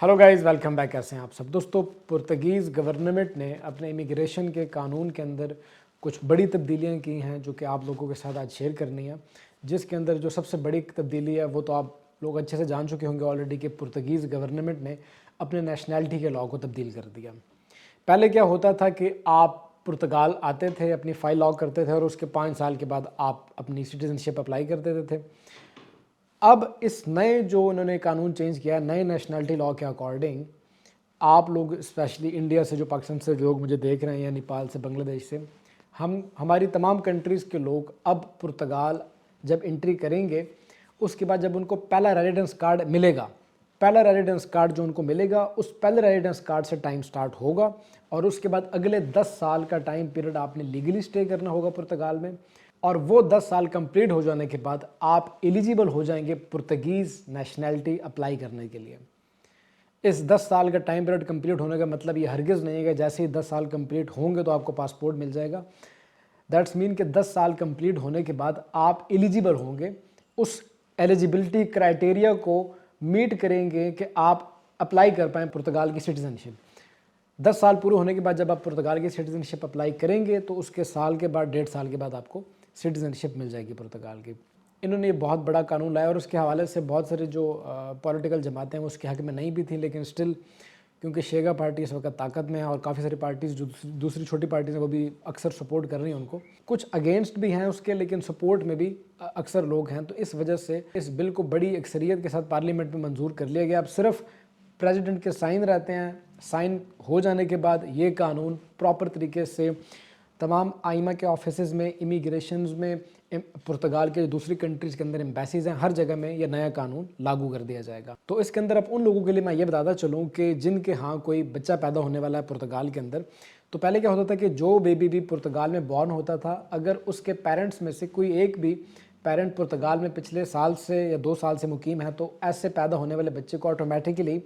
Hello guys, welcome back. कैसे हैं आप सब दोस्तों। पुर्तगीज़ गवर्नमेंट ने अपने इमिग्रेशन के कानून के अंदर कुछ बड़ी तब्दीलियां की हैं जो कि आप लोगों के साथ आज शेयर करनी है। जिसके अंदर जो सबसे बड़ी तब्दीली है वो तो आप लोग अच्छे से जान चुके होंगे ऑलरेडी कि पुर्तगीज़ गवर्नमेंट ने अपने नेशनैलिटी के लॉ को तब्दील कर दिया। पहले क्या होता था कि आप पुर्तगाल आते थे, अपनी फ़ाइल लॉक करते थे और उसके 5 साल के बाद आप अपनी सिटीज़नशिप अप्लाई कर देते थे। अब इस नए जो उन्होंने कानून चेंज किया, नए नेशनलिटी लॉ के अकॉर्डिंग आप लोग स्पेशली इंडिया से, जो पाकिस्तान से जो लोग मुझे देख रहे हैं या नेपाल से, बांग्लादेश से, हमारी तमाम कंट्रीज़ के लोग अब पुर्तगाल जब एंट्री करेंगे उसके बाद जब उनको पहला रेजिडेंस कार्ड मिलेगा, पहला रेजिडेंस कार्ड जो उनको मिलेगा उस पहले रेजिडेंस कार्ड से टाइम स्टार्ट होगा और उसके बाद अगले 10 साल का टाइम पीरियड आपने लीगली स्टे करना होगा पुर्तगाल में। और वो 10 साल कंप्लीट हो जाने के बाद आप एलिजिबल हो जाएंगे पुर्तगीज़ नेशनैलिटी अप्लाई करने के लिए। इस 10 साल का टाइम पीरियड कंप्लीट होने का मतलब ये हरगिज़ नहीं है कि जैसे ही 10 साल कंप्लीट होंगे तो आपको पासपोर्ट मिल जाएगा। दैट्स मीन कि 10 साल कंप्लीट होने के बाद आप एलिजिबल होंगे, उस एलिजिबिलिटी क्राइटेरिया को मीट करेंगे कि आप अप्लाई कर पाएँ पुर्तगाल की सिटीज़नशिप। 10 साल पूरे होने के बाद जब आप पुर्तगाल की सिटीज़नशिप अप्लाई करेंगे तो उसके साल के बाद, 1.5 साल के बाद आपको सिटीज़नशिप मिल जाएगी पुर्तगाल की। इन्होंने ये बहुत बड़ा कानून लाया और उसके हवाले से बहुत सारे जो पॉलिटिकल जमातें हैं उसके हक़ में नहीं भी थी, लेकिन स्टिल क्योंकि शेगा पार्टी इस वक्त ताकत में है और काफ़ी सारी पार्टीज़ जो दूसरी छोटी पार्टीज़ हैं वो भी अक्सर सपोर्ट कर रही हैं उनको, कुछ अगेंस्ट भी हैं उसके, लेकिन सपोर्ट में भी अक्सर लोग हैं। तो इस वजह से इस बिल को बड़ी अक्सरियत के साथ पार्लियामेंट में मंजूर कर लिया गया। अब सिर्फ प्रेसिडेंट के साइन रहते हैं, साइन हो जाने के बाद ये कानून प्रॉपर तरीके से तमाम आइमा के ऑफिसेज में, इमिग्रेशन में, पुर्तगाल के दूसरी कंट्रीज़ के अंदर एम्बेसीज़ हैं, हर जगह में यह नया कानून लागू कर दिया जाएगा। तो इसके अंदर अब उन लोगों के लिए मैं ये बताता चलूँ कि जिनके यहाँ कोई बच्चा पैदा होने वाला है पुर्तगाल के अंदर, तो पहले क्या होता था कि जो बेबी भी पुर्तगाल में बॉर्न होता था, अगर उसके पेरेंट्स में से कोई एक भी पेरेंट पुर्तगाल में पिछले साल से या 2 साल से मुकीम है तो ऐसे पैदा होने वाले बच्चे को ऑटोमेटिकली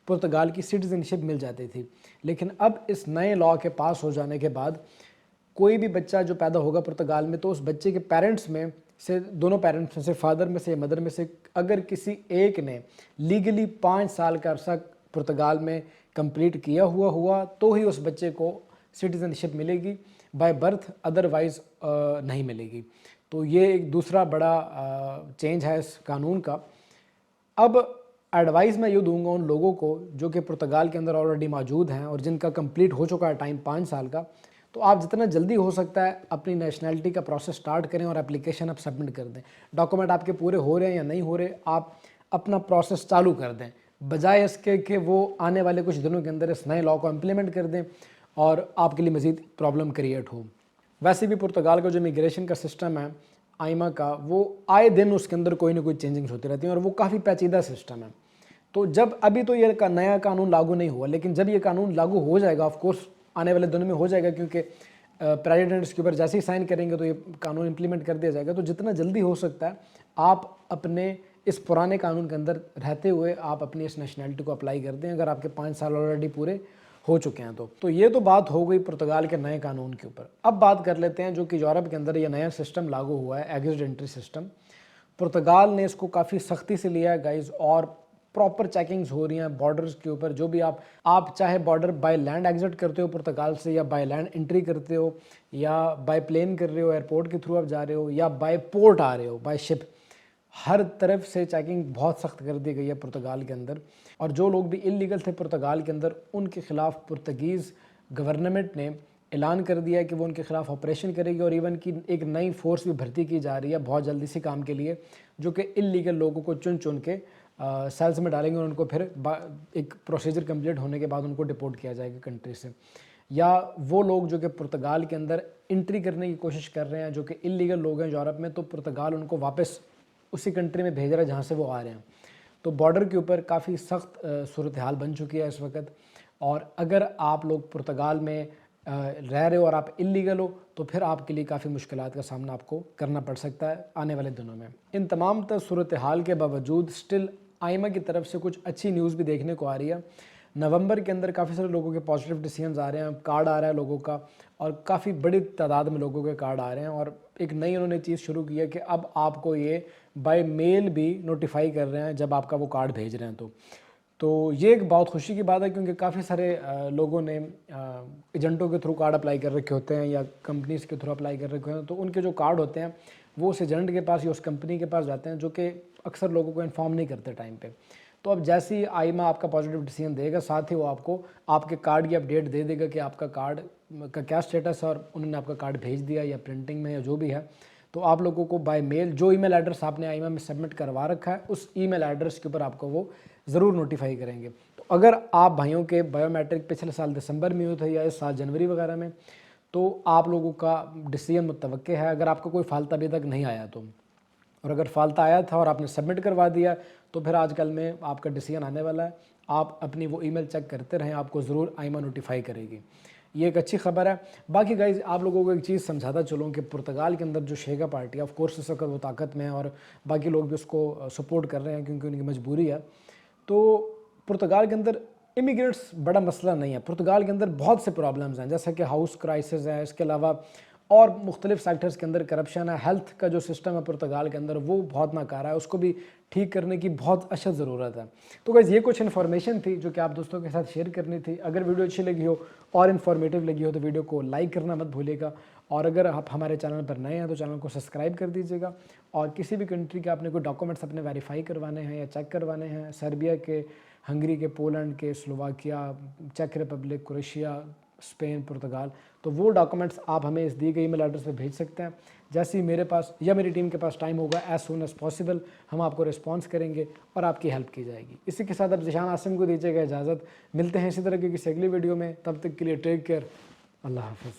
पुर्तगाल की सिटीज़नशिप मिल जाती थी। लेकिन अब इस नए लॉ के पास हो जाने के बाद कोई भी बच्चा जो पैदा होगा पुर्तगाल में तो उस बच्चे के पेरेंट्स में से, दोनों पेरेंट्स में से, फादर में से या मदर में से अगर किसी एक ने लीगली 5 साल का अरसा पुर्तगाल में कंप्लीट किया हुआ तो ही उस बच्चे को सिटीज़नशिप मिलेगी, बाय बर्थ अदरवाइज़ नहीं मिलेगी। तो ये एक दूसरा बड़ा चेंज है इस कानून का। अब एडवाइस मैं ये दूंगा उन लोगों को जो कि पुर्तगाल के अंदर ऑलरेडी मौजूद हैं और जिनका कंप्लीट हो चुका है टाइम 5 साल का, तो आप जितना जल्दी हो सकता है अपनी नेशनैलिटी का प्रोसेस स्टार्ट करें और एप्लीकेशन आप सबमिट कर दें। डॉक्यूमेंट आपके पूरे हो रहे हैं या नहीं हो रहे, आप अपना प्रोसेस चालू कर दें, बजाय इसके कि वो आने वाले कुछ दिनों के अंदर इस नए लॉ को इम्प्लीमेंट कर दें और आपके लिए मज़ीद प्रॉब्लम क्रिएट हो। वैसे भी पुर्तगाल का जो इमिग्रेशन का सिस्टम है आइमा का, वो आए दिन उसके अंदर कोई ना कोई चेंजिंग्स होती रहती हैं और वो काफ़ी पेचीदा सिस्टम है। तो जब अभी तो ये नया कानून लागू नहीं हुआ, लेकिन जब ये कानून लागू हो जाएगा, ऑफ कोर्स आने वाले दिनों में हो जाएगा, क्योंकि प्रेसिडेंट इसके ऊपर जैसे ही साइन करेंगे तो ये कानून इंप्लीमेंट कर दिया जाएगा। तो जितना जल्दी हो सकता है आप अपने इस पुराने कानून के अंदर रहते हुए आप अपनी इस नेशनैलिटी को अप्लाई कर दें, अगर आपके 5 साल ऑलरेडी पूरे हो चुके हैं तो ये तो बात हो गई पुर्तगाल के नए कानून के ऊपर। अब बात कर लेते हैं जो कि यूरोप के अंदर ये नया सिस्टम लागू हुआ है, एग्जिट एंट्री सिस्टम। पुर्तगाल ने इसको काफ़ी सख्ती से लिया है गाइज, और प्रॉपर चेकिंग्स हो रही हैं बॉर्डर्स के ऊपर। जो भी आप चाहे बॉर्डर बाय लैंड एग्जिट करते हो पुर्तगाल से, या बाय लैंड एंट्री करते हो, या बाय प्लेन कर रहे हो, एयरपोर्ट के थ्रू आप जा रहे हो, या बाय पोर्ट आ रहे हो, बाय शिप, हर तरफ से चेकिंग बहुत सख्त कर दी गई है पुर्तगाल के अंदर। और जो लोग भी इलीगल थे पुर्तगाल के अंदर, उनके खिलाफ पुर्तगीज़ गवर्नमेंट ने ऐलान कर दिया है कि वो उनके खिलाफ ऑपरेशन करेगी और इवन की एक नई फोर्स भी भर्ती की जा रही है बहुत जल्दी इसी काम के लिए, जो कि इलीगल लोगों को चुन चुन के सेल्स में डालेंगे और उनको फिर एक प्रोसीजर कंप्लीट होने के बाद उनको डिपोर्ट किया जाएगा कंट्री से। या वो लोग जो कि पुर्तगाल के अंदर एंट्री करने की कोशिश कर रहे हैं, जो कि इलीगल लोग हैं यूरोप में, तो पुर्तगाल उनको वापस उसी कंट्री में भेज रहा है जहाँ से वो आ रहे हैं। तो बॉर्डर के ऊपर काफ़ी सख्त सूरत हाल बन चुकी है इस वक्त। और अगर आप लोग पुर्तगाल में रह रहे हो और आप इलीगल हो तो फिर आपके लिए काफ़ी मुश्किलात का सामना आपको करना पड़ सकता है आने वाले दिनों में। इन तमाम सूरत हाल के बावजूद स्टिल आइमा की तरफ से कुछ अच्छी न्यूज़ भी देखने को आ रही है। नवंबर के अंदर काफ़ी सारे लोगों के पॉजिटिव डिसीजंस आ रहे हैं, कार्ड आ रहा है लोगों का, और काफ़ी बड़ी तादाद में लोगों के कार्ड आ रहे हैं। और एक नई उन्होंने चीज़ शुरू की है कि अब आपको ये बाय मेल भी नोटिफाई कर रहे हैं जब आपका वो कार्ड भेज रहे हैं। तो ये एक बहुत खुशी की बात है, क्योंकि काफ़ी सारे लोगों ने एजेंटों के थ्रू कार्ड अप्लाई कर रखे होते हैं या कंपनीज के थ्रू अप्लाई कर रखे होते हैं, तो उनके जो कार्ड होते हैं वो उस एजेंट के पास या उस कंपनी के पास जाते हैं, जो कि अक्सर लोगों को इन्फॉर्म नहीं करते टाइम पे। तो अब जैसे ही आईमा आपका पॉजिटिव डिसीजन देगा, साथ ही वो आपको आपके कार्ड की अपडेट दे देगा कि आपका कार्ड का क्या स्टेटस है और उन्होंने आपका कार्ड भेज दिया या प्रिंटिंग में या जो भी है। तो आप लोगों को बाय मेल जो ईमेल एड्रेस आपने आईमा में सबमिट करवा रखा है, उस ईमेल एड्रेस के ऊपर आपको वो ज़रूर नोटिफाई करेंगे। तो अगर आप भाइयों के बायोमेट्रिक पिछले साल दिसंबर में हुए थे या इस साल जनवरी वगैरह में, तो आप लोगों का डिसीजन मुतवक्के है। अगर आपका कोई फाल्ता अभी तक नहीं आया तो, और अगर फाल्ता आया था और आपने सबमिट करवा दिया, तो फिर आजकल में आपका डिसीजन आने वाला है। आप अपनी वो ईमेल चेक करते रहें, आपको ज़रूर आईमा नोटिफाई करेगी। ये एक अच्छी खबर है। बाकी गाइज आप लोगों को एक चीज़ समझाता चलूँ कि पुर्तगाल के अंदर जो शेगा पार्टी है, ऑफ कोर्स इस वक्त वो ताकत में है और बाकी लोग भी उसको सपोर्ट कर रहे हैं क्योंकि उनकी मजबूरी है। तो पुर्तगाल के अंदर इमिग्रेट्स बड़ा मसला नहीं है। पुर्तगाल के अंदर बहुत से प्रॉब्लम्स हैं, जैसे कि हाउस क्राइसिस है, इसके अलावा और मुख्तलिफ सेक्टर्स के अंदर करप्शन है। हेल्थ का जो सिस्टम है पुर्तगाल के अंदर वो बहुत नाकारा है, उसको भी ठीक करने की बहुत अशद ज़रूरत है। तो गाइस ये कुछ इन्फॉर्मेशन थी जो कि आप दोस्तों के साथ शेयर करनी थी। अगर वीडियो अच्छी लगी हो और इन्फॉर्मेटिव लगी हो तो वीडियो को लाइक करना मत भूलिएगा, और अगर आप हमारे चैनल पर नए हैं तो चैनल को सब्सक्राइब कर दीजिएगा। और किसी भी कंट्री के आपने कोई डॉक्यूमेंट्स अपने वेरीफाई करवाने हैं या चेक करवाने हैं, सर्बिया के, हंगरी के, पोलैंड के, स्लोवाकिया, चेक रिपब्लिक, क्रोएशिया, स्पेन, पुर्तगाल, तो वो डॉक्यूमेंट्स आप हमें इस दी गई ईमेल एड्रेस पे भेज सकते हैं। जैसे ही मेरे पास या मेरी टीम के पास टाइम होगा, एज सून एज पॉसिबल हम आपको रिस्पॉन्स करेंगे और आपकी हेल्प की जाएगी। इसी के साथ अब ज़िशान आसिम को दीजिएगा इजाज़त। मिलते हैं इसी तरह की किसी अगली वीडियो में, तब तक के लिए टेक केयर, अल्लाह हाफ़िज़।